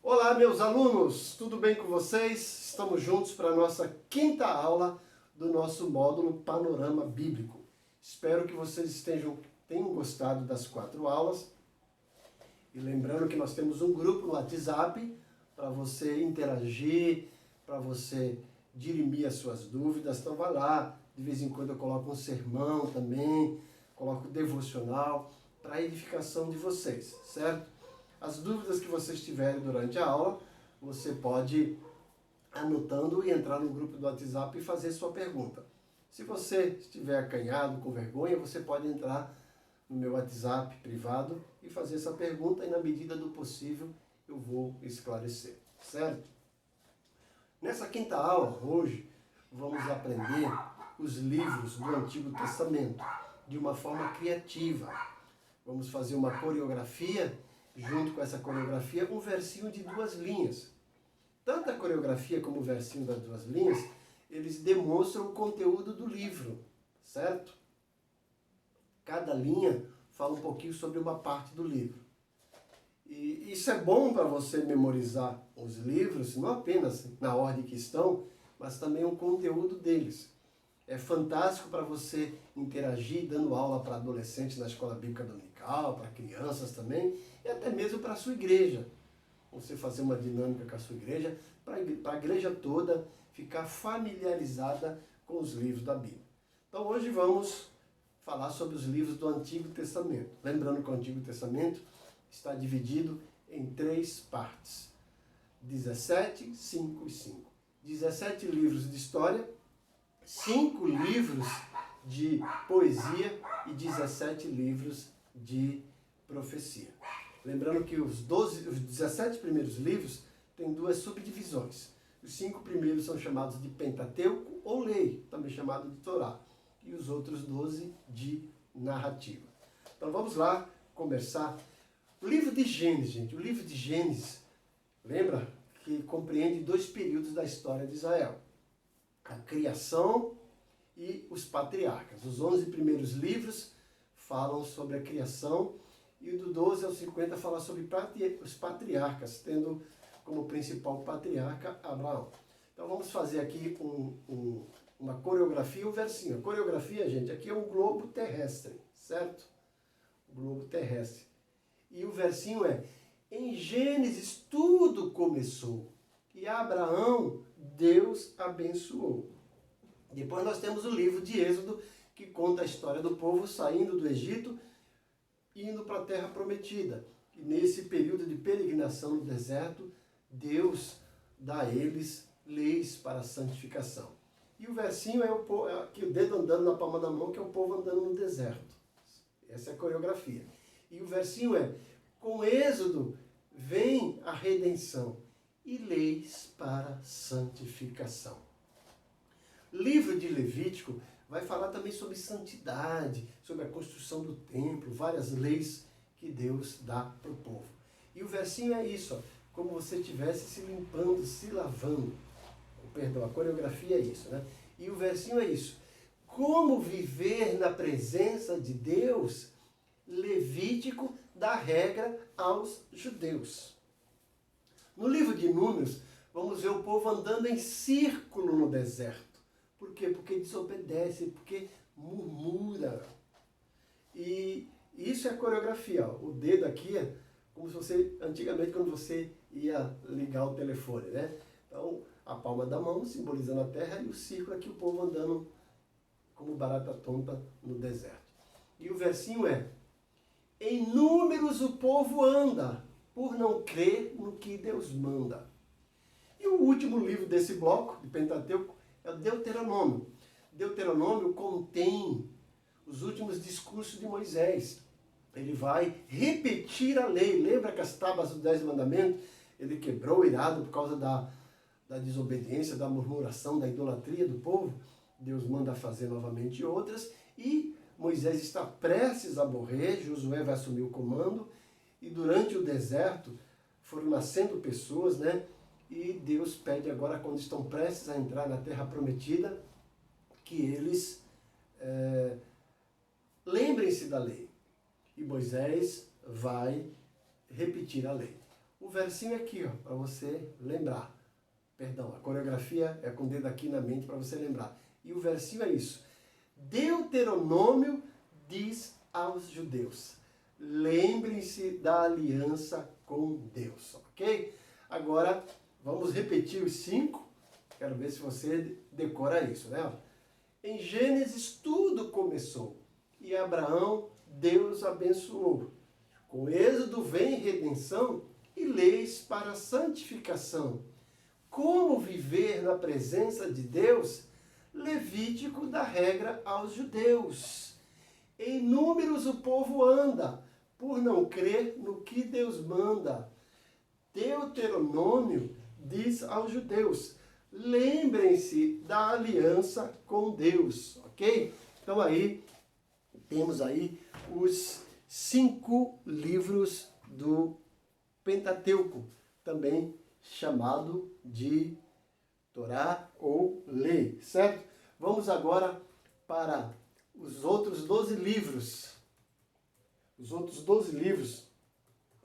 Olá, meus alunos, tudo bem com vocês? Estamos juntos para a nossa quinta aula do nosso módulo Panorama Bíblico. Espero que vocês tenham gostado das 4 aulas. E lembrando que nós temos um grupo no WhatsApp para você interagir, para você dirimir as suas dúvidas. Então vai lá, de vez em quando eu coloco um sermão também, coloco devocional para a edificação de vocês, certo? As dúvidas que vocês tiverem durante a aula, você pode ir anotando e entrar no grupo do WhatsApp e fazer sua pergunta. Se você estiver acanhado, com vergonha, você pode entrar no meu WhatsApp privado e fazer essa pergunta e, na medida do possível, eu vou esclarecer, certo? Nessa quinta aula, hoje, vamos aprender os livros do Antigo Testamento de uma forma criativa. Vamos fazer uma coreografia. Junto com essa coreografia, um versinho de 2 linhas. Tanto a coreografia como o versinho das 2 linhas, eles demonstram o conteúdo do livro, certo? Cada linha fala um pouquinho sobre uma parte do livro. E isso é bom para você memorizar os livros, não apenas na ordem que estão, mas também o conteúdo deles. É fantástico para você interagir, dando aula para adolescentes na escola bíblica dominical, para crianças também, e até mesmo para a sua igreja. Você fazer uma dinâmica com a sua igreja, para a igreja toda ficar familiarizada com os livros da Bíblia. Então hoje vamos falar sobre os livros do Antigo Testamento. Lembrando que o Antigo Testamento está dividido em 3 partes. 17, 5 e 5. 17 livros de história, 5 livros de poesia e 17 livros de profecia. Lembrando que os 17 primeiros livros têm 2 subdivisões. Os 5 primeiros são chamados de Pentateuco ou Lei, também chamado de Torá. E os outros 12 de narrativa. Então vamos lá conversar. O livro de Gênesis, gente. O livro de Gênesis, lembra que compreende 2 períodos da história de Israel. A criação e os patriarcas. Os 11 primeiros livros falam sobre a criação e do 12 ao 50 fala sobre os patriarcas, tendo como principal patriarca Abraão. Então vamos fazer aqui uma coreografia e um versinho. A coreografia, gente, aqui é um globo terrestre, certo? O globo terrestre. E o versinho é: em Gênesis tudo começou e Abraão Deus abençoou. Depois nós temos o livro de Êxodo, que conta a história do povo saindo do Egito e indo para a Terra Prometida. E nesse período de peregrinação no deserto, Deus dá a eles leis para a santificação. E o versinho é aqui o dedo andando na palma da mão, que é o povo andando no deserto. Essa é a coreografia. E o versinho é: com Êxodo vem a redenção e leis para santificação. Livro de Levítico vai falar também sobre santidade, sobre a construção do templo, várias leis que Deus dá para o povo. E o versinho é isso, ó, como você estivesse se limpando, se lavando. Perdão, a coreografia é isso, né? E o versinho é isso: como viver na presença de Deus. Levítico dá regra aos judeus. No livro de Números, vamos ver o povo andando em círculo no deserto. Por quê? Porque desobedece, porque murmura. E isso é a coreografia. Ó. O dedo aqui é como se você, antigamente, quando você ia ligar o telefone, né? Então, a palma da mão simbolizando a terra e o círculo aqui, o povo andando como barata tonta no deserto. E o versinho é: em números o povo anda, por não crer no que Deus manda. E o último livro desse bloco, de Pentateuco, é o Deuteronômio. Deuteronômio contém os últimos discursos de Moisés. Ele vai repetir a lei. Lembra que as tábuas dos 10 mandamentos, ele quebrou irado por causa da desobediência, da murmuração, da idolatria do povo? Deus manda fazer novamente outras e Moisés está prestes a morrer, Josué vai assumir o comando e durante o deserto foram nascendo pessoas, né? E Deus pede agora, quando estão prestes a entrar na Terra Prometida, que eles lembrem-se da lei. E Moisés vai repetir a lei. O versinho aqui, ó, para você lembrar. Perdão, a coreografia é com o dedo aqui na mente para você lembrar. E o versinho é isso. Deuteronômio diz aos judeus: lembrem-se da aliança com Deus, ok? Agora, vamos repetir os 5. Quero ver se você decora isso, né? Em Gênesis tudo começou e Abraão Deus abençoou. Com Êxodo vem redenção e leis para a santificação. Como viver na presença de Deus? Levítico dá regra aos judeus. Em números o povo anda, por não crer no que Deus manda. Deuteronômio diz aos judeus: lembrem-se da aliança com Deus, ok? Então aí, temos aí os 5 livros do Pentateuco, também chamado de Torá ou Lei, certo? Vamos agora para os outros 12 livros. Os outros 12 livros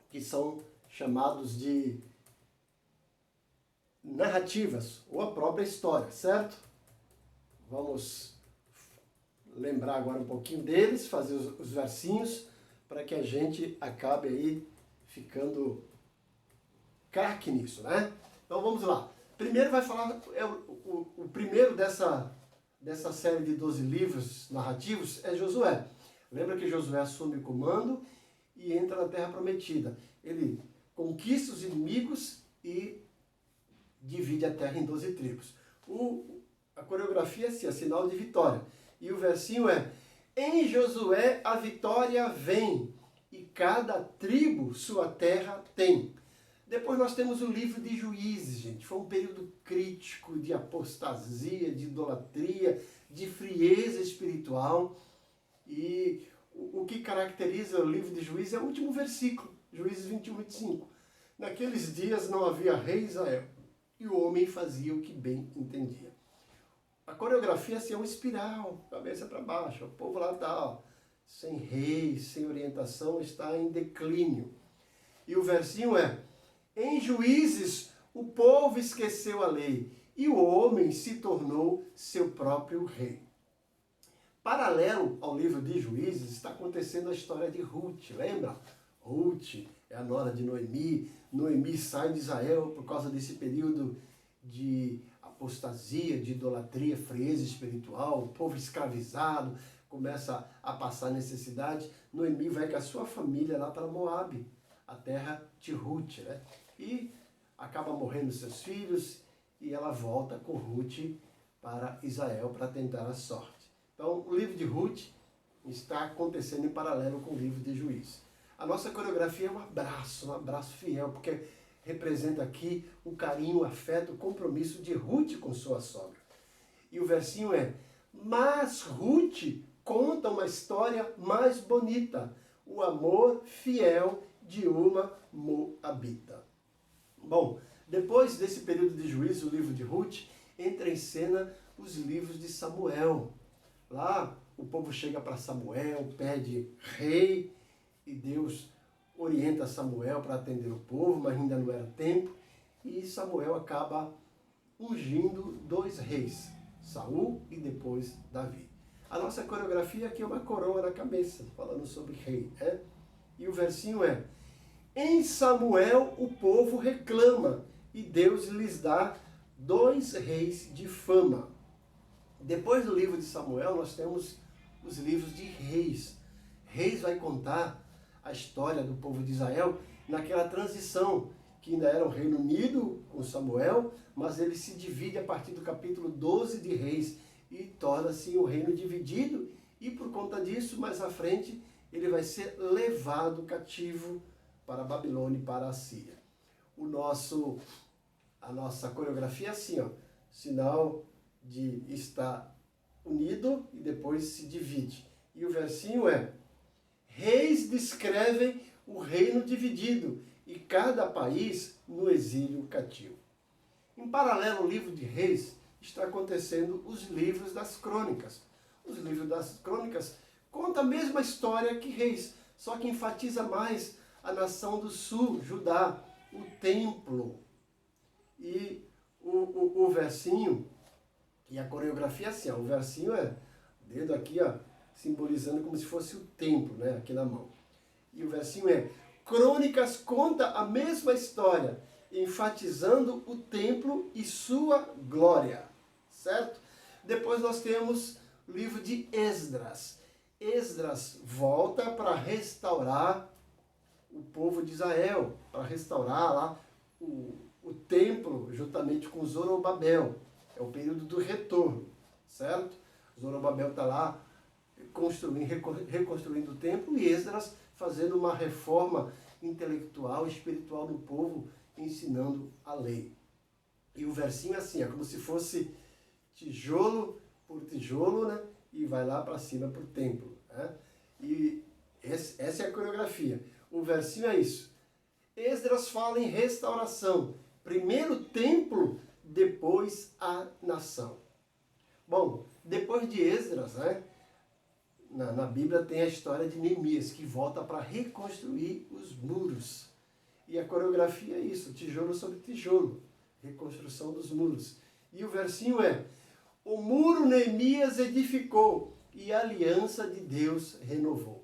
que são chamados de narrativas ou a própria história, certo? Vamos lembrar agora um pouquinho deles, fazer os versinhos para que a gente acabe aí ficando craque nisso, né? Então vamos lá. Primeiro vai falar, o primeiro dessa série de 12 livros narrativos é Josué. Lembra que Josué assume o comando e entra na Terra Prometida. Ele conquista os inimigos e divide a terra em 12 tribos. A coreografia é assim, é sinal de vitória. E o versinho é: em Josué a vitória vem, e cada tribo sua terra tem. Depois nós temos o livro de Juízes, gente. Foi um período crítico de apostasia, de idolatria, de frieza espiritual. E o que caracteriza o livro de Juízes é o último versículo, Juízes 21, 25. Naqueles dias não havia rei em Israel, e o homem fazia o que bem entendia. A coreografia assim, é uma espiral, cabeça para baixo. O povo lá está sem rei, sem orientação, está em declínio. E o versinho é: em Juízes o povo esqueceu a lei, e o homem se tornou seu próprio rei. Paralelo ao livro de Juízes está acontecendo a história de Ruth, lembra? Ruth é a nora de Noemi. Noemi sai de Israel por causa desse período de apostasia, de idolatria, frieza espiritual, o povo escravizado, começa a passar necessidade. Noemi vai com a sua família lá para Moabe, a terra de Ruth, né? E acaba morrendo seus filhos e ela volta com Ruth para Israel para tentar a sorte. Então, o livro de Ruth está acontecendo em paralelo com o livro de Juízes. A nossa coreografia é um abraço fiel, porque representa aqui o carinho, o afeto, o compromisso de Ruth com sua sogra. E o versinho é: mas Ruth conta uma história mais bonita, o amor fiel de uma moabita. Bom, depois desse período de Juízes, o livro de Ruth, entra em cena os livros de Samuel. Lá o povo chega para Samuel, pede rei, e Deus orienta Samuel para atender o povo, mas ainda não era tempo. E Samuel acaba ungindo 2 reis, Saul e depois Davi. A nossa coreografia aqui é uma coroa na cabeça, falando sobre rei. E o versinho é: em Samuel o povo reclama, e Deus lhes dá 2 reis de fama. Depois do livro de Samuel, nós temos os livros de Reis. Reis vai contar a história do povo de Israel naquela transição, que ainda era o Reino Unido com Samuel, mas ele se divide a partir do capítulo 12 de Reis e torna-se um reino dividido, e por conta disso, mais à frente, ele vai ser levado cativo para a Babilônia e para a Síria. A nossa coreografia é assim, sinal de estar unido e depois se divide. E o versinho é: reis descrevem o reino dividido e cada país no exílio cativo. Em paralelo ao livro de Reis, está acontecendo os livros das crônicas. Os livros das crônicas contam a mesma história que Reis, só que enfatiza mais a nação do sul, Judá, o templo. E o versinho, e a coreografia é assim, ó, o versinho é o dedo aqui, ó, simbolizando como se fosse o templo, né, aqui na mão. E o versinho é: Crônicas conta a mesma história, enfatizando o templo e sua glória. Certo? Depois nós temos o livro de Esdras. Esdras volta para restaurar o povo de Israel, para restaurar lá o templo, juntamente com Zorobabel. É o período do retorno, certo? Zorobabel está lá reconstruindo o templo e Esdras fazendo uma reforma intelectual e espiritual no povo, ensinando a lei. E o versinho é assim, é como se fosse tijolo por tijolo, né? E vai lá para cima para o templo. Né? E essa é a coreografia. O versinho é isso. Esdras fala em restauração. Primeiro o templo, depois a nação. Bom, depois de Esdras, né? Na Bíblia tem a história de Neemias, que volta para reconstruir os muros. E a coreografia é isso, tijolo sobre tijolo, reconstrução dos muros. E o versinho é: o muro Neemias edificou e a aliança de Deus renovou.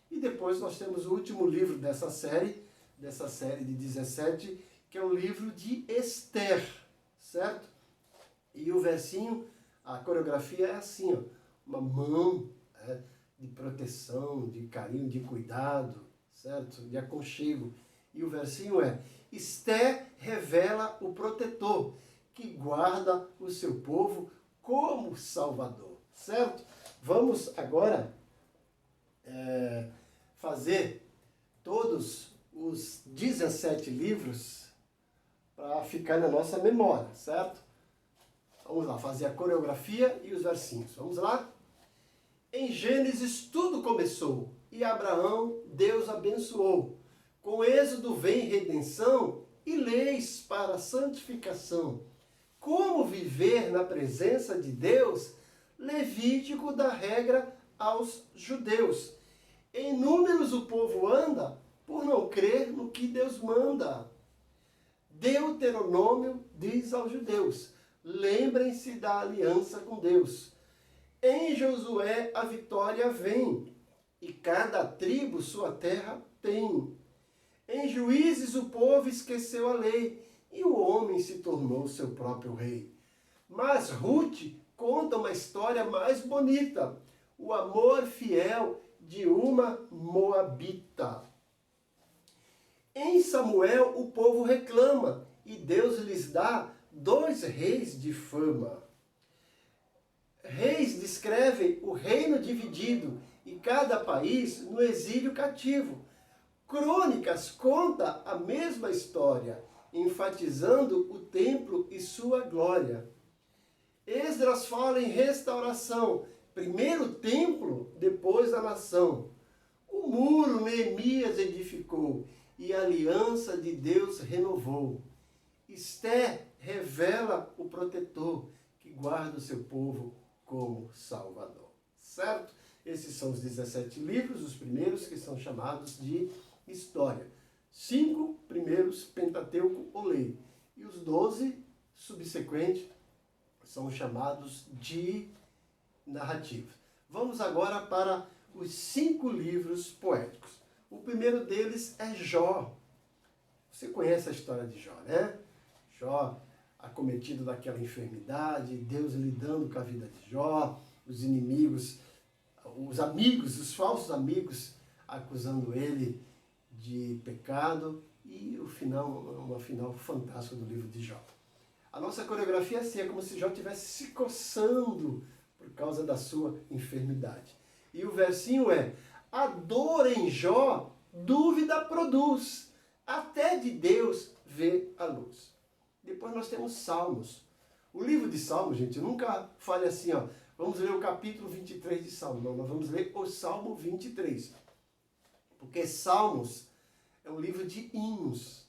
E depois nós temos o último livro dessa série de 17, que é o livro de Esther, certo? E o versinho, a coreografia é assim, ó, uma mão de proteção, de carinho, de cuidado, certo? De aconchego. E o versinho é: Esther revela o protetor que guarda o seu povo como Salvador, certo? Vamos agora fazer todos os 17 livros para ficar na nossa memória, certo? Vamos lá, fazer a coreografia e os versinhos. Vamos lá? Em Gênesis tudo começou e Abraão Deus abençoou. Com Êxodo vem redenção e leis para santificação. Como viver na presença de Deus? Levítico dá regra aos judeus. Em números o povo anda por não crer no que Deus manda. Deuteronômio diz aos judeus: lembrem-se da aliança com Deus. Em Josué a vitória vem, e cada tribo sua terra tem. Em Juízes o povo esqueceu a lei, e o homem se tornou seu próprio rei. Mas Ruth conta uma história mais bonita, o amor fiel de uma moabita. Em Samuel o povo reclama, e Deus lhes dá 2 reis de fama. Reis descrevem o reino dividido e cada país no exílio cativo. Crônicas conta a mesma história, enfatizando o templo e sua glória. Esdras fala em restauração, primeiro o templo, depois a nação. O muro Neemias edificou e a aliança de Deus renovou. Esther revela o protetor que guarda o seu povo como Salvador. Certo? Esses são os 17 livros, os primeiros que são chamados de história. 5 primeiros, Pentateuco ou Lei. E os 12 subsequentes são chamados de narrativas. Vamos agora para os 5 livros poéticos. O primeiro deles é Jó. Você conhece a história de Jó, né? Jó, acometido daquela enfermidade, Deus lidando com a vida de Jó, os inimigos, os amigos, os falsos amigos acusando ele de pecado, e o final, uma final fantástica do livro de Jó. A nossa coreografia é assim, é como se Jó estivesse se coçando por causa da sua enfermidade. E o versinho é: a dor em Jó dúvida produz, até de Deus vê a luz. Depois nós temos Salmos. O livro de Salmos, gente, nunca fale assim, ó, vamos ler o capítulo 23 de Salmos. Não, nós vamos ler o Salmo 23. Porque Salmos é um livro de hinos.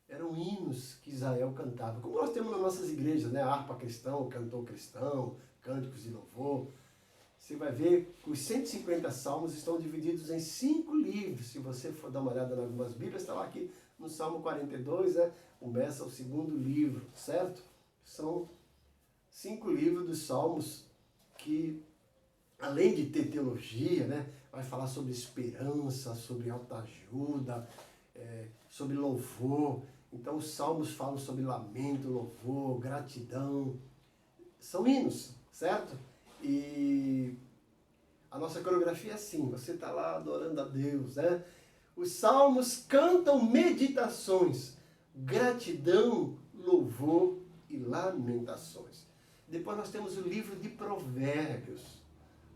Eram hinos que Israel cantava. Como nós temos nas nossas igrejas, né? Harpa cristão, cantor cristão, cânticos de louvor. Você vai ver que os 150 salmos estão divididos em 5 livros. Se você for dar uma olhada em algumas bíblias, está lá que No Salmo 42, começa o segundo livro, certo? São 5 livros dos Salmos que, além de ter teologia, né, vai falar sobre esperança, sobre autoajuda, sobre louvor. Então os Salmos falam sobre lamento, louvor, gratidão. São hinos, certo? E a nossa coreografia é assim, você está lá adorando a Deus, né? Os Salmos cantam meditações, gratidão, louvor e lamentações. Depois nós temos o livro de Provérbios.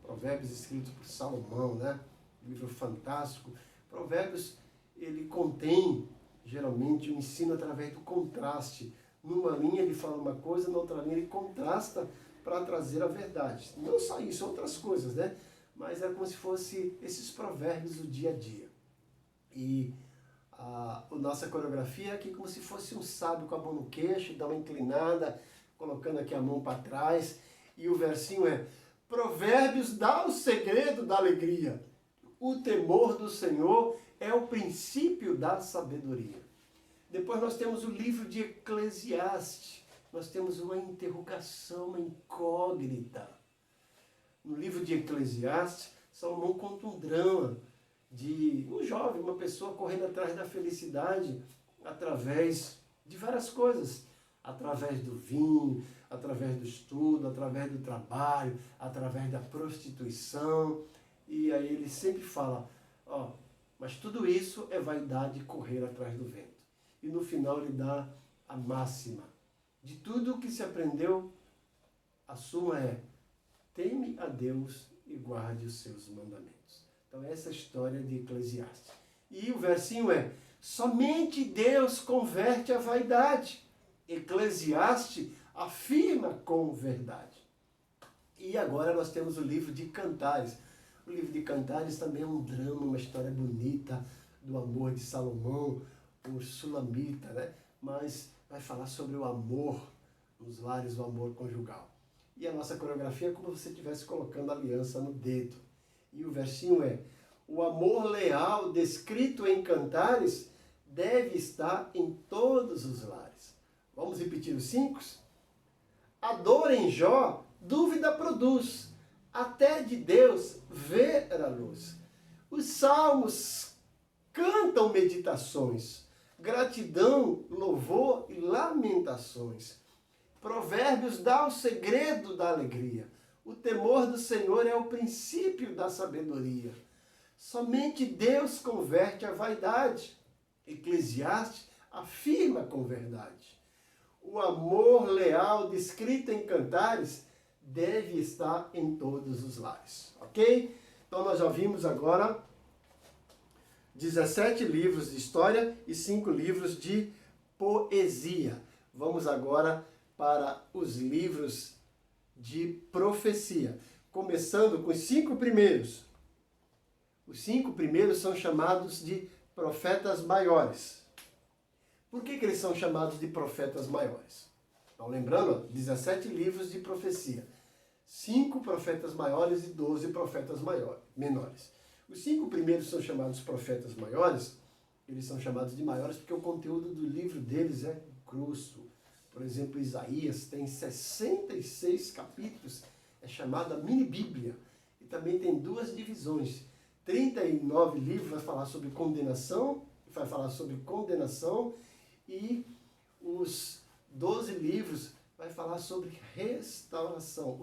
Provérbios escrito por Salomão, né? Um livro fantástico. Provérbios, ele contém, geralmente, o ensino através do contraste. Numa linha ele fala uma coisa, na outra linha ele contrasta para trazer a verdade. Não só isso, outras coisas, né? Mas é como se fosse esses provérbios do dia a dia. E a nossa coreografia é aqui como se fosse um sábio com a mão no queixo, dá uma inclinada, colocando aqui a mão para trás. E o versinho é: Provérbios dá o segredo da alegria. O temor do Senhor é o princípio da sabedoria. Depois nós temos o livro de Eclesiastes. Nós temos uma interrogação, uma incógnita. No livro de Eclesiastes, Salomão conta um drama de um jovem, uma pessoa correndo atrás da felicidade através de várias coisas. Através do vinho, através do estudo, através do trabalho, através da prostituição. E aí ele sempre fala, mas tudo isso é vaidade, correr atrás do vento. E no final ele dá a máxima. De tudo o que se aprendeu, a suma é: teme a Deus e guarde os seus mandamentos. Então essa é a história de Eclesiastes. E o versinho é: somente Deus converte a vaidade. Eclesiastes afirma com verdade. E agora nós temos o livro de Cantares. O livro de Cantares também é um drama, uma história bonita do amor de Salomão por Sulamita, né? Mas vai falar sobre o amor nos lares, o amor conjugal. E a nossa coreografia é como se você estivesse colocando a aliança no dedo. E o versinho é: o amor leal descrito em Cantares deve estar em todos os lares. Vamos repetir os 5? A dor em Jó, dúvida produz, até de Deus ver a luz. Os salmos cantam meditações, gratidão, louvor e lamentações. Provérbios dá o segredo da alegria. O temor do Senhor é o princípio da sabedoria. Somente Deus converte a vaidade. Eclesiastes afirma com verdade. O amor leal descrito em Cantares deve estar em todos os lares. Ok? Então nós já vimos agora 17 livros de história e 5 livros de poesia. Vamos agora para os livros de profecia. Começando com os 5 primeiros. Os 5 primeiros são chamados de profetas maiores. Por que eles são chamados de profetas maiores? Então, lembrando, 17 livros de profecia. 5 profetas maiores e 12 profetas menores. Os 5 primeiros são chamados profetas maiores. Eles são chamados de maiores porque o conteúdo do livro deles é grosso. Por exemplo, Isaías tem 66 capítulos, é chamada mini-bíblia. E também tem 2 divisões. 39 livros vai falar sobre condenação, e os 12 livros vai falar sobre restauração.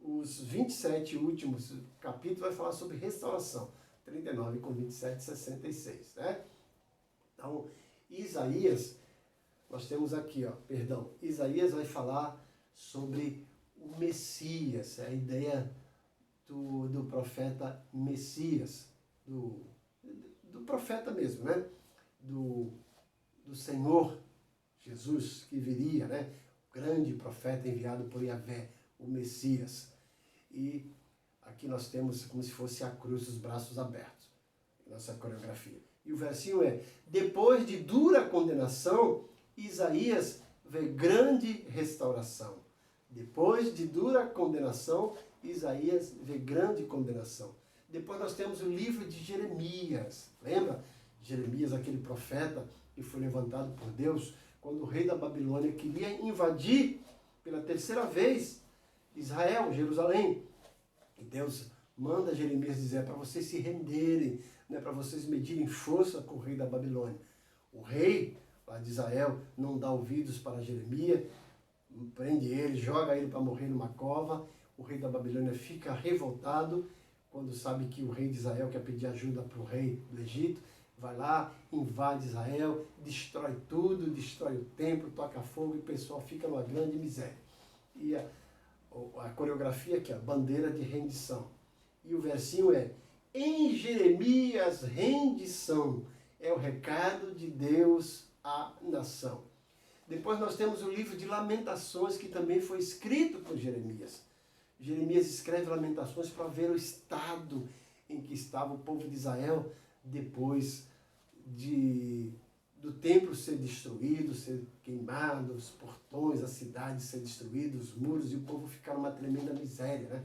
Os 27 últimos capítulos vai falar sobre restauração. 39 com 27, 66. Né? Então, Isaías, nós temos aqui, Isaías vai falar sobre o Messias, a ideia do profeta Messias, do profeta mesmo, né? Do Senhor Jesus que viria, né? O grande profeta enviado por Yahvé, o Messias. E aqui nós temos como se fosse a cruz, os braços abertos, nossa coreografia. E o versinho é: depois de dura condenação, Isaías vê grande restauração. Depois de dura condenação, Isaías vê grande condenação. Depois nós temos o livro de Jeremias. Lembra? Jeremias, aquele profeta que foi levantado por Deus, quando o rei da Babilônia queria invadir pela terceira vez Israel, Jerusalém. E Deus manda Jeremias dizer para vocês se renderem, né, para vocês medirem força com o rei da Babilônia. O rei lá de Israel não dá ouvidos para Jeremias, prende ele, joga ele para morrer numa cova. O rei da Babilônia fica revoltado quando sabe que o rei de Israel quer pedir ajuda para o rei do Egito. Vai lá, invade Israel, destrói tudo, destrói o templo, toca fogo e o pessoal fica numa grande miséria. E a coreografia aqui, a bandeira de rendição. E o versinho é: em Jeremias, rendição. É o recado de Deus à nação. Depois nós temos o livro de Lamentações, que também foi escrito por Jeremias. Jeremias escreve Lamentações para ver o estado em que estava o povo de Israel depois do templo ser destruído, ser queimado, os portões, a cidade ser destruída, os muros, e o povo ficar numa tremenda miséria, né?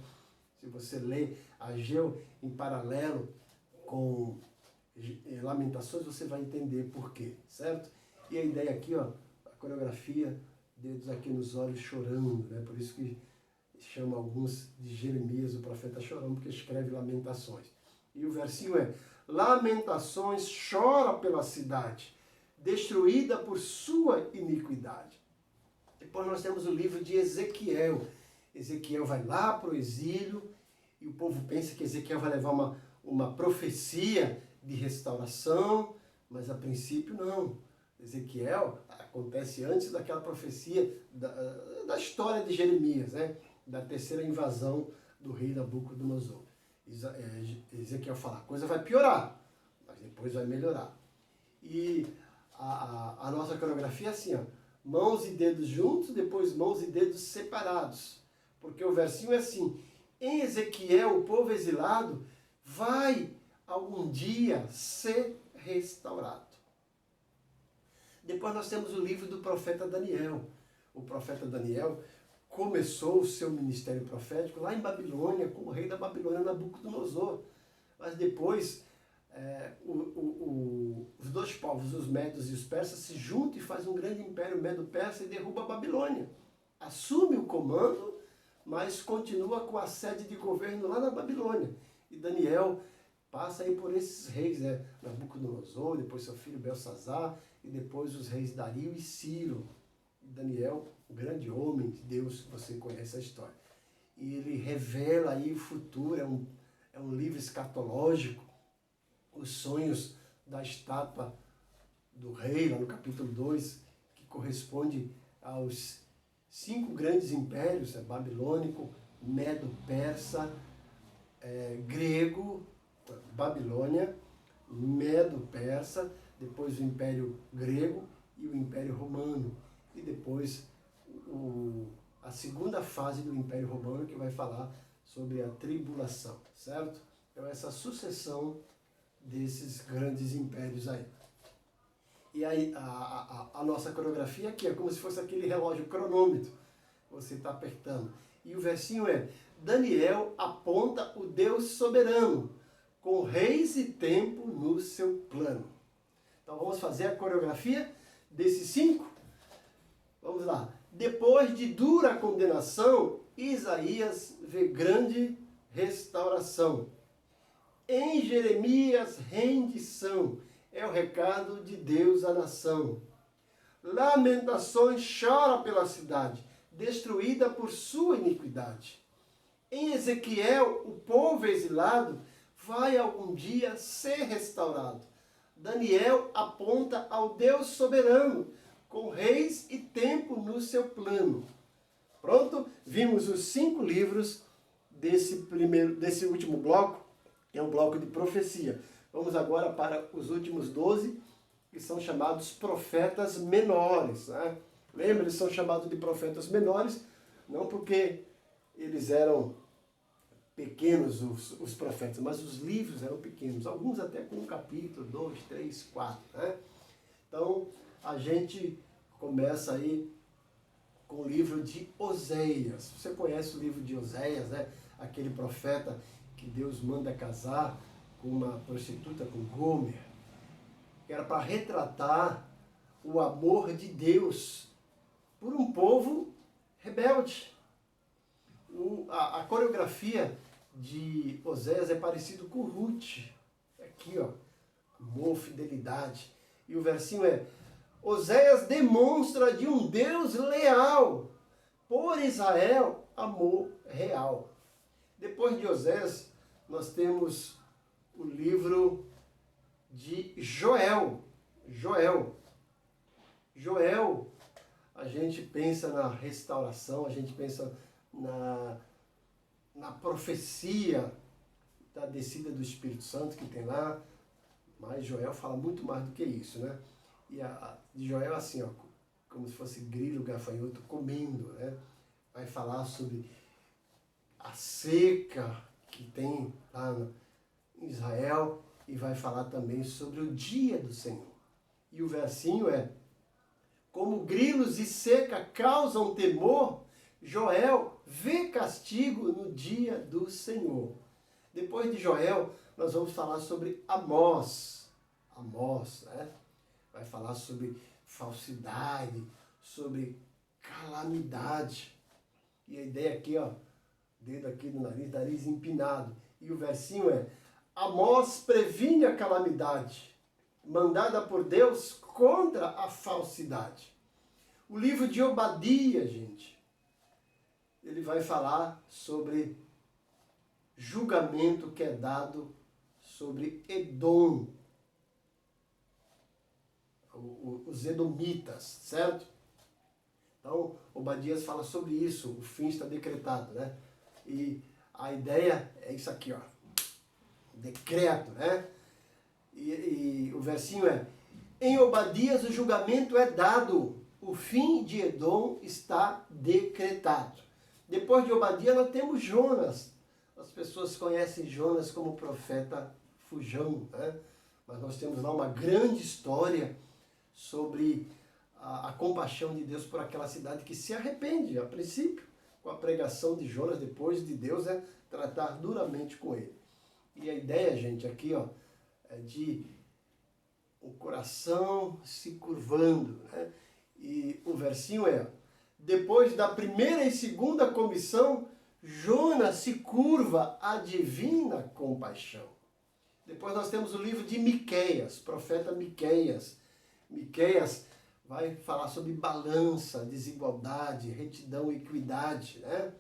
Se você lê Ageu em paralelo com Lamentações, você vai entender por quê, certo? E a ideia aqui, ó, a coreografia, dedos aqui nos olhos chorando, né? Por isso que chama alguns de Jeremias, o profeta chorão, porque escreve Lamentações. E o versinho é: Lamentações chora pela cidade, destruída por sua iniquidade. Depois nós temos o livro de Ezequiel. Ezequiel vai lá para o exílio e o povo pensa que Ezequiel vai levar uma profecia de restauração, mas a princípio não. Ezequiel acontece antes daquela profecia da história de Jeremias, né? Da terceira invasão do rei Nabucodonosor. Ezequiel fala: a coisa vai piorar, mas depois vai melhorar. E a nossa coreografia é assim, ó: mãos e dedos juntos, depois mãos e dedos separados. Porque o versinho é assim: em Ezequiel, o povo exilado vai algum dia ser restaurado. Depois nós temos o livro do profeta Daniel. O profeta Daniel começou o seu ministério profético lá em Babilônia, com o rei da Babilônia, Nabucodonosor. Mas depois, os dois povos, os medos e os persas, se juntam e fazem um grande império medo-persa e derruba a Babilônia. Assume o comando, mas continua com a sede de governo lá na Babilônia. E Daniel passa aí por esses reis, né? Nabucodonosor, depois seu filho Belsazar, e depois os reis Dario e Ciro. Daniel, o grande homem de Deus, você conhece a história. E ele revela aí o futuro, é um livro escatológico, os sonhos da estátua do rei, lá no capítulo 2, que corresponde aos 5 grandes impérios, babilônico, medo-persa, grego, Babilônia, medo-persa, depois o Império Grego e o Império Romano. E depois a segunda fase do Império Romano, que vai falar sobre a tribulação, certo? Então essa sucessão desses grandes impérios aí. E aí a nossa coreografia aqui é como se fosse aquele relógio cronômetro. Você está apertando. E o versinho é: Daniel aponta o Deus soberano, com reis e tempo no seu plano. Então vamos fazer a coreografia desses 5? Vamos lá. Depois de dura condenação, Isaías vê grande restauração. Em Jeremias, rendição. É o recado de Deus à nação. Lamentações chora pela cidade, destruída por sua iniquidade. Em Ezequiel, o povo exilado vai algum dia ser restaurado. Daniel aponta ao Deus soberano, com reis e tempo no seu plano. Pronto? Vimos os 5 livros desse último bloco, que é um bloco de profecia. Vamos agora para os últimos 12, que são chamados profetas menores, né? Lembra, eles são chamados de profetas menores, não porque eles eram pequenos, os profetas, mas os livros eram pequenos, alguns até com 1 capítulo, 2, 3, 4, né? Então, a gente começa aí com o livro de Oséias. Você conhece o livro de Oséias, né? Aquele profeta que Deus manda casar com uma prostituta, com Gomer. que era para retratar o amor de Deus por um povo rebelde. A coreografia de Oséias é parecido com Ruth. Aqui, ó, amor, fidelidade. E o versinho é: Oséias demonstra de um Deus leal, por Israel, amor real. Depois de Oséias, nós temos o livro de Joel. Joel, a gente pensa na restauração, a gente pensa na profecia da descida do Espírito Santo que tem lá, mas Joel fala muito mais do que isso, né? E a de Joel assim, ó, como se fosse grilo gafanhoto comendo, né? Vai falar sobre a seca que tem lá em Israel e vai falar também sobre o dia do Senhor. E o versinho é: como grilos e seca causam temor, Joel vê castigo no dia do Senhor. Depois de Joel, nós vamos falar sobre Amós. Amós, né? Vai falar sobre falsidade, sobre calamidade. E a ideia aqui, ó, dedo aqui no nariz, nariz empinado. E o versinho é: Amós previne a calamidade, mandada por Deus contra a falsidade. O livro de Obadias, gente, ele vai falar sobre julgamento que é dado sobre Edom, os edomitas, certo? Então, Obadias fala sobre isso, o fim está decretado, né? E a ideia é isso aqui, ó, decreto, né? E o versinho é: em Obadias o julgamento é dado, o fim de Edom está decretado. Depois de Obadias nós temos Jonas. As pessoas conhecem Jonas como profeta fujão, né? Mas nós temos lá uma grande história sobre a compaixão de Deus por aquela cidade que se arrepende, a princípio, com a pregação de Jonas, depois de Deus tratar duramente com ele. E a ideia, gente, aqui, ó, é de o coração se curvando, né? E o versinho é: depois da primeira e segunda comissão, Jonas se curva à divina compaixão. Depois nós temos o livro de Miqueias, profeta Miqueias. Miqueias vai falar sobre balança, desigualdade, retidão e equidade, né?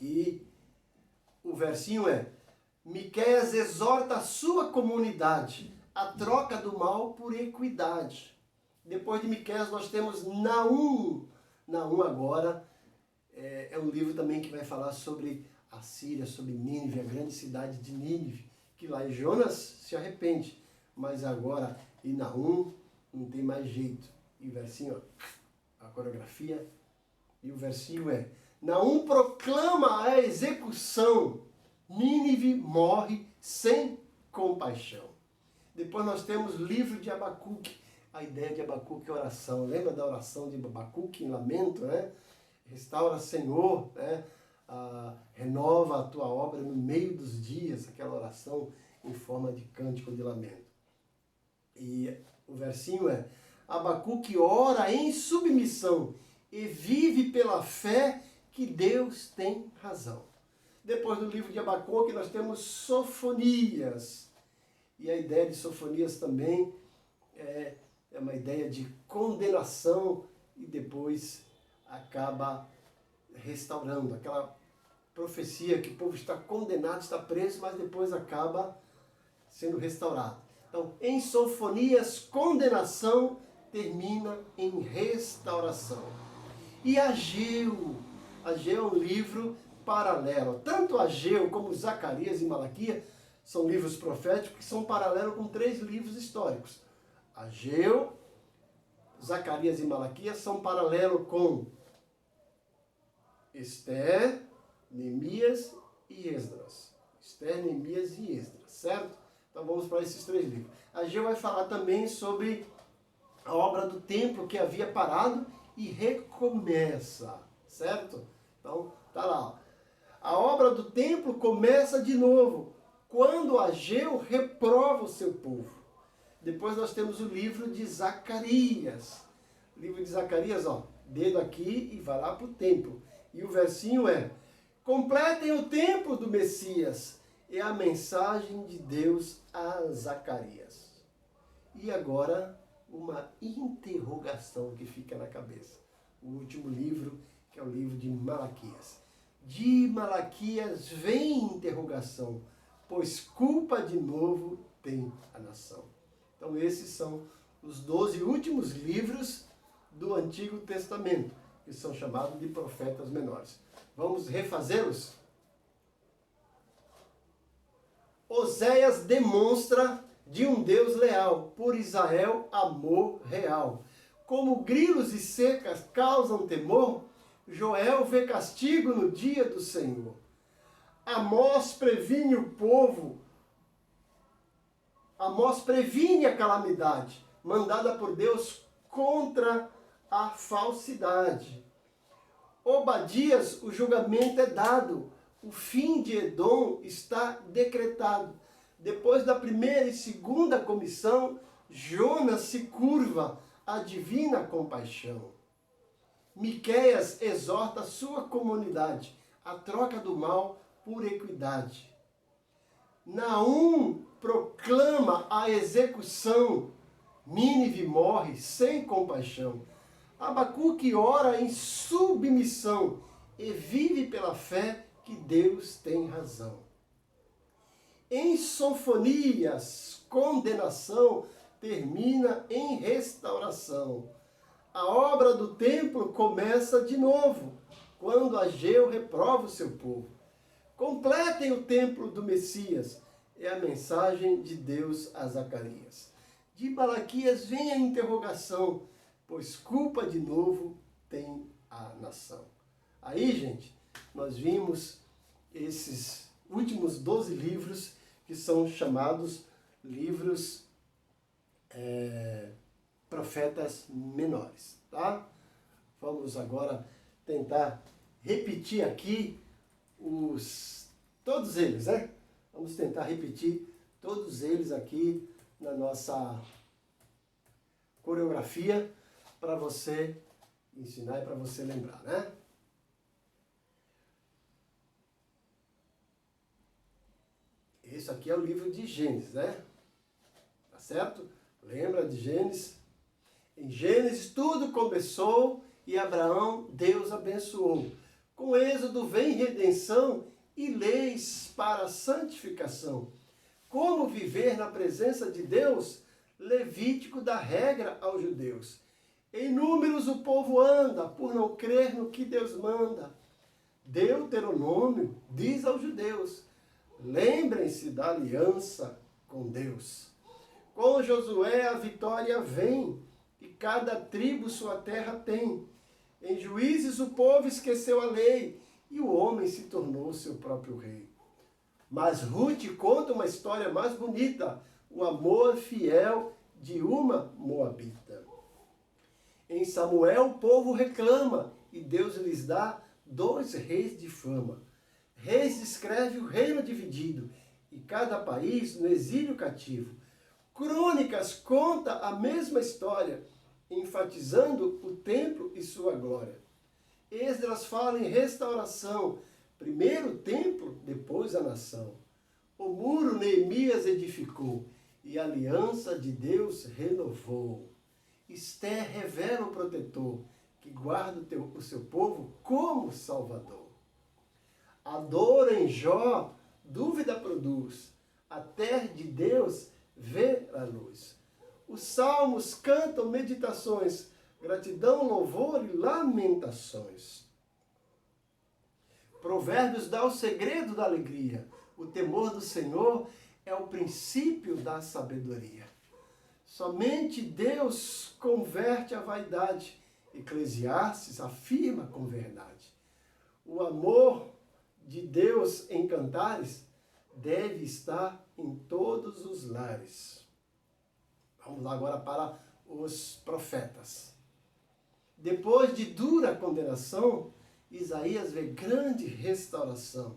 E o versinho é: Miqueias exorta a sua comunidade a troca do mal por equidade. Depois de Miqueias nós temos Naum. Naum agora é um livro também que vai falar sobre a Síria, sobre Nínive, a grande cidade de Nínive, que lá em Jonas se arrepende, mas agora em Naum não tem mais jeito. E o versinho, ó, a coreografia, e o versinho é: Naum proclama a execução, Nínive morre sem compaixão. Depois nós temos o livro de Abacuque. A ideia de Abacuque é oração. Lembra da oração de Abacuque em lamento, né? Restaura, Senhor, né? Renova a tua obra no meio dos dias, aquela oração em forma de cântico de lamento. E o versinho é: Abacuque ora em submissão e vive pela fé que Deus tem razão. Depois do livro de Abacuque nós temos Sofonias. E a ideia de Sofonias também é uma ideia de condenação e depois acaba restaurando. Aquela profecia que o povo está condenado, está preso, mas depois acaba sendo restaurado. Então, em Sofonias, condenação termina em restauração. E Ageu é um livro paralelo. Tanto Ageu como Zacarias e Malaquias são livros proféticos que são paralelos com 3 livros históricos. Ageu, Zacarias e Malaquias são paralelos com Esther, Neemias e Esdras. Esther, Neemias e Esdras, certo? Então vamos para esses 3 livros. Ageu vai falar também sobre a obra do templo que havia parado e recomeça, certo? Então, tá lá. Ó. A obra do templo começa de novo, quando Ageu reprova o seu povo. Depois nós temos o livro de Zacarias. O livro de Zacarias, ó, dedo aqui e vai lá para o templo. E o versinho é: completem o tempo do Messias. É a mensagem de Deus a Zacarias. E agora, uma interrogação que fica na cabeça. O último livro, que é o livro de Malaquias. De Malaquias vem interrogação, pois culpa de novo tem a nação. Então esses são os 12 últimos livros do Antigo Testamento, que são chamados de profetas menores. Vamos refazê-los? Oséias demonstra de um Deus leal, por Israel amor real. Como grilos e secas causam temor, Joel vê castigo no dia do Senhor. Amós previne o povo, Amós previne a calamidade mandada por Deus contra a falsidade. Obadias, o julgamento é dado, o fim de Edom está decretado. Depois da primeira e segunda comissão, Jonas se curva à divina compaixão. Miqueias exorta a sua comunidade à troca do mal por equidade. Naum proclama a execução. Nínive morre sem compaixão. Abacuque ora em submissão e vive pela fé que Deus tem razão. Em Sofonias, condenação termina em restauração. A obra do templo começa de novo, quando Ageu reprova o seu povo. Completem o templo do Messias, é a mensagem de Deus a Zacarias. De Malaquias vem a interrogação, pois culpa de novo tem a nação. Aí, gente, nós vimos esses últimos 12 livros que são chamados livros profetas menores, tá? Vamos agora tentar repetir aqui todos eles, né? Vamos tentar repetir todos eles aqui na nossa coreografia para você ensinar e para você lembrar, né? Esse aqui é o livro de Gênesis, né? Tá certo? Lembra de Gênesis? Em Gênesis tudo começou e Abraão Deus abençoou. Com Êxodo vem redenção e leis para a santificação. Como viver na presença de Deus? Levítico dá regra aos judeus. Em Números o povo anda por não crer no que Deus manda. Deuteronômio diz aos judeus: lembrem-se da aliança com Deus. Com Josué a vitória vem, e cada tribo sua terra tem. Em Juízes o povo esqueceu a lei, e o homem se tornou seu próprio rei. Mas Ruth conta uma história mais bonita, o amor fiel de uma moabita. Em Samuel o povo reclama, e Deus lhes dá 2 reis de fama. Reis descreve o reino dividido, e cada país no exílio cativo. Crônicas conta a mesma história, enfatizando o templo e sua glória. Esdras fala em restauração, primeiro o templo, depois a nação. O muro Neemias edificou, e a aliança de Deus renovou. Esther revela o protetor, que guarda o seu povo como salvador. A dor em Jó, dúvida produz, a terra de Deus vê a luz. Os salmos cantam meditações, gratidão, louvor e lamentações. Provérbios dá o segredo da alegria. O temor do Senhor é o princípio da sabedoria. Somente Deus converte a vaidade. Eclesiastes afirma com verdade. O amor de Deus em cantares deve estar em todos os lares. Vamos lá agora para os profetas. Depois de dura condenação, Isaías vê grande restauração.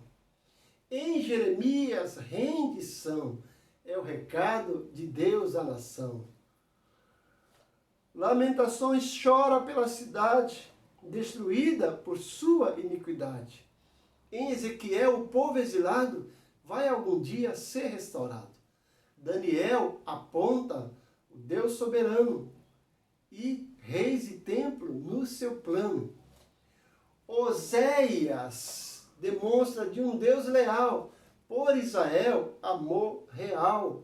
Em Jeremias, rendição. É o recado de Deus à nação. Lamentações chora pela cidade, destruída por sua iniquidade. Em Ezequiel, o povo exilado vai algum dia ser restaurado. Daniel aponta o Deus soberano e reis e templo no seu plano. Oséias demonstra de um Deus leal, por Israel, amor real.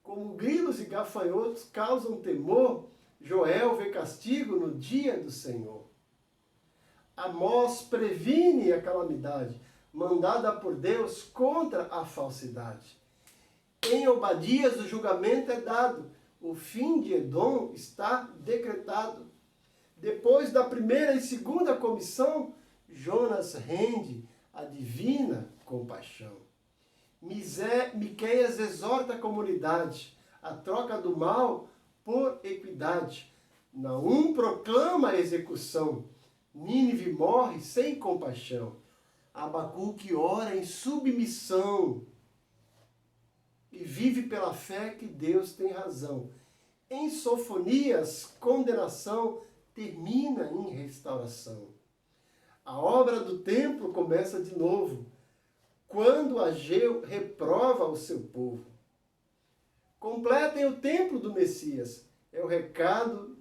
Como grilos e gafanhotos causam temor, Joel vê castigo no dia do Senhor. Amós previne a calamidade, mandada por Deus contra a falsidade. Em Obadias o julgamento é dado, o fim de Edom está decretado. Depois da primeira e segunda comissão, Jonas rende a divina compaixão. Miqueias exorta a comunidade, a troca do mal por equidade. Naum proclama a execução, Nínive morre sem compaixão. Abacuque ora em submissão e vive pela fé que Deus tem razão. Em Sofonias, condenação termina em restauração. A obra do templo começa de novo, quando Ageu reprova o seu povo. Completem o templo do Messias, é o recado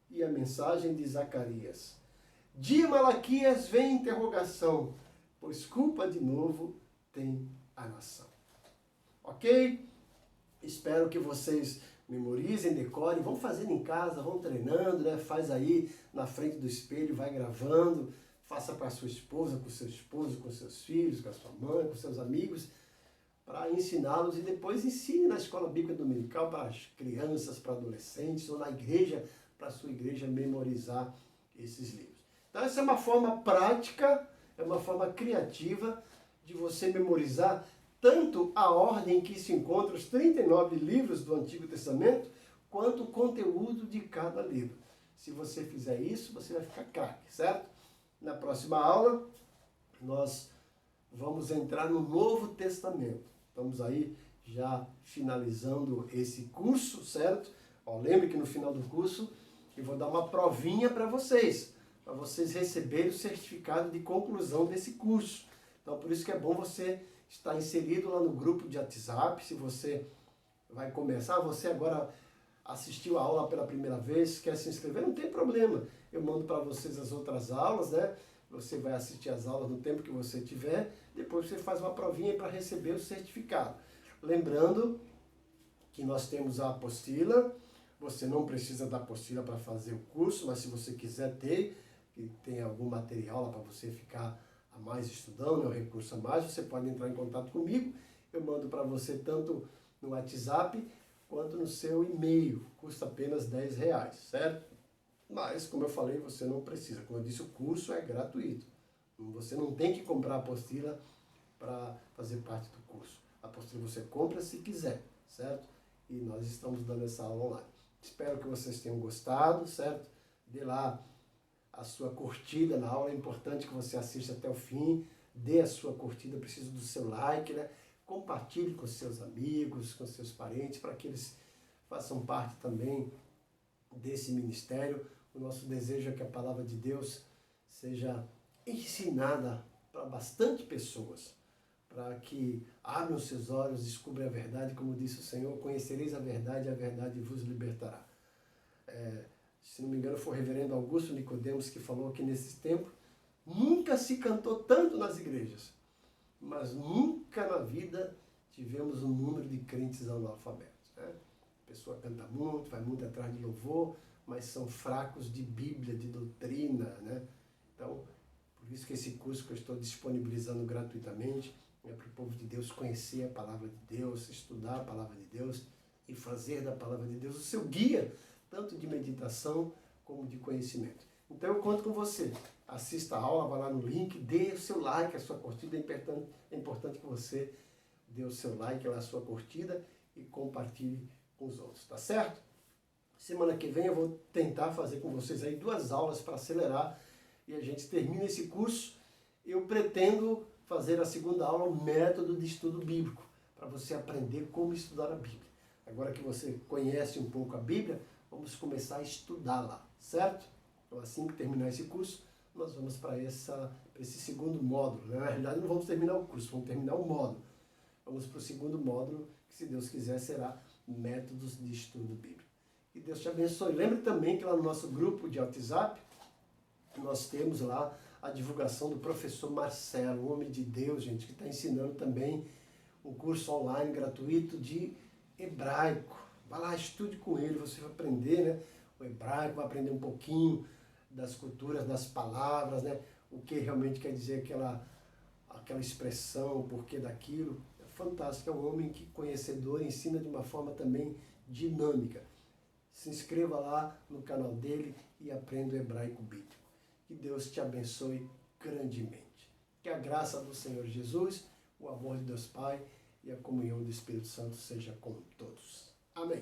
e a mensagem de Zacarias. De Malaquias vem interrogação, pois culpa de novo tem a nação. Ok? Espero que vocês memorizem, decorem, vão fazendo em casa, vão treinando, né? Faz aí na frente do espelho, vai gravando, faça para a sua esposa, com o seu esposo, com seus filhos, com a sua mãe, com seus amigos, para ensiná-los e depois ensine na escola bíblica dominical para as crianças, para adolescentes ou na igreja, para a sua igreja memorizar esses livros. Então essa é uma forma prática, é uma forma criativa de você memorizar tanto a ordem em que se encontram os 39 livros do Antigo Testamento, quanto o conteúdo de cada livro. Se você fizer isso, você vai ficar craque, certo? Na próxima aula, nós vamos entrar no Novo Testamento. Estamos aí já finalizando esse curso, certo? Lembre que no final do curso eu vou dar uma provinha para vocês receberem o certificado de conclusão desse curso. Então, por isso que é bom você estar inserido lá no grupo de WhatsApp. Se você vai começar, você agora assistiu a aula pela primeira vez, quer se inscrever, não tem problema. Eu mando para vocês as outras aulas, né? Você vai assistir as aulas no tempo que você tiver, depois você faz uma provinha para receber o certificado. Lembrando que nós temos a apostila, você não precisa da apostila para fazer o curso, mas se você quiser ter, que tem algum material lá para você ficar a mais estudando, é um recurso a mais, você pode entrar em contato comigo, eu mando para você tanto no WhatsApp quanto no seu e-mail, custa apenas R$10, certo? Mas, como eu falei, você não precisa. Como eu disse, o curso é gratuito. Você não tem que comprar a apostila para fazer parte do curso. A apostila você compra se quiser, certo? E nós estamos dando essa aula online. Espero que vocês tenham gostado, certo? Dê lá a sua curtida na aula. É importante que você assista até o fim. Dê a sua curtida, preciso do seu like, né? Compartilhe com seus amigos, com seus parentes, para que eles façam parte também desse ministério. O nosso desejo é que a palavra de Deus seja ensinada para bastante pessoas, para que abram seus olhos, descubram a verdade, como disse o Senhor, conhecereis a verdade vos libertará. Se não me engano, foi o reverendo Augusto Nicodemos que falou que nesse tempo nunca se cantou tanto nas igrejas, mas nunca na vida tivemos um número de crentes analfabetos, né? A pessoa canta muito, vai muito atrás de louvor, mas são fracos de Bíblia, de doutrina, né? Então, por isso que esse curso que eu estou disponibilizando gratuitamente é para o povo de Deus conhecer a palavra de Deus, estudar a palavra de Deus e fazer da palavra de Deus o seu guia, tanto de meditação como de conhecimento. Então eu conto com você. Assista a aula, vá lá no link, dê o seu like, a sua curtida. É importante que você dê o seu like, a sua curtida e compartilhe com os outros, tá certo? Semana que vem eu vou tentar fazer com vocês aí 2 aulas para acelerar e a gente termina esse curso. Eu pretendo fazer a segunda aula, o método de estudo bíblico, para para você aprender como estudar a Bíblia. Agora que você conhece um pouco a Bíblia, vamos começar a estudá-la, certo? Então, assim que terminar esse curso, nós vamos para esse segundo módulo. Na realidade, não vamos terminar o curso, vamos terminar o módulo. Vamos para o segundo módulo, que, se Deus quiser, será Métodos de Estudo Bíblico. Que Deus te abençoe. Lembre também que lá no nosso grupo de WhatsApp, nós temos lá a divulgação do professor Marcelo, um homem de Deus, gente, que está ensinando também um curso online gratuito de hebraico. Vai lá, estude com ele, você vai aprender, né, o hebraico, vai aprender um pouquinho das culturas, das palavras, né, o que realmente quer dizer aquela expressão, o porquê daquilo. É fantástico, é um homem que conhecedor, ensina de uma forma também dinâmica. Se inscreva lá no canal dele e aprenda o hebraico bíblico. Que Deus te abençoe grandemente. Que a graça do Senhor Jesus, o amor de Deus Pai e a comunhão do Espírito Santo seja com todos. Amém.